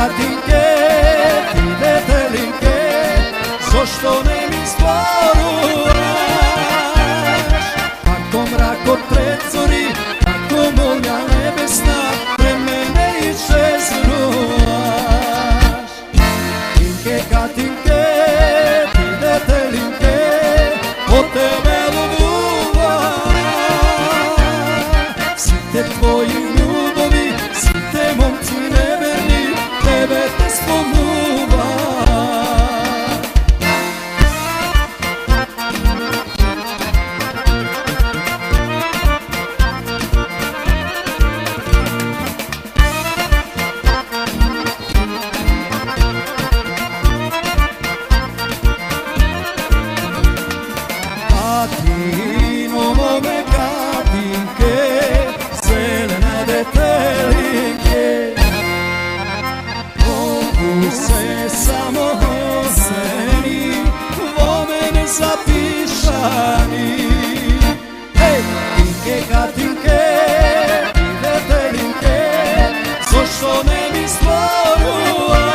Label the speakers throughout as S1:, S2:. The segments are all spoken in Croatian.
S1: Katinke, ti detelinke, zašto ne mi sporovaš? Ako mrak od predzori, ako molja nebesna, pre mene iščeznuvaš. Tinke, Katinke, ti detelinke, od tebe lubuvam. Svi te tvoji ljubovi, svi te momci neverni, tebe te spomuvam. Katino mome Katinke, zelena detelinke, mogu se samo oseni, vo mene zapišani. Hej, Tinke, Katinke, ti detelinke, zašto ne mi stvoruvaš?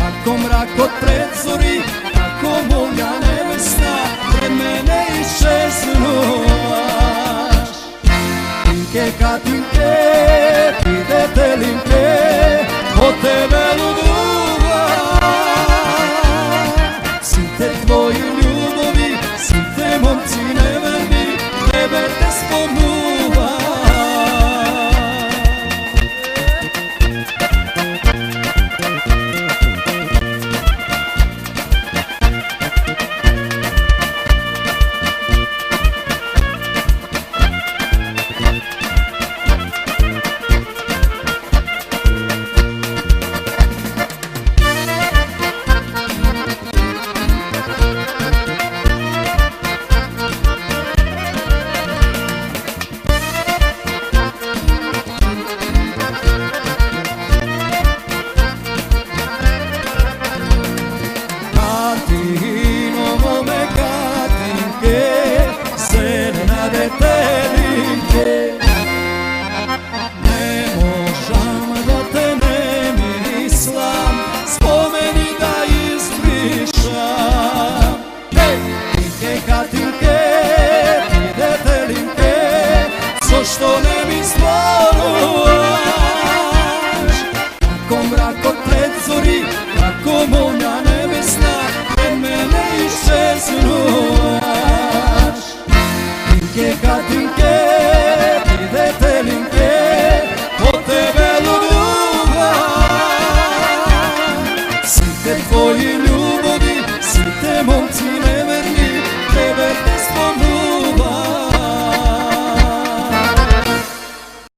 S1: Ako mrak od predzori, ako molja nebesna, pred mene iščeznuvaš. Tinke, Katinke, ti detelinke,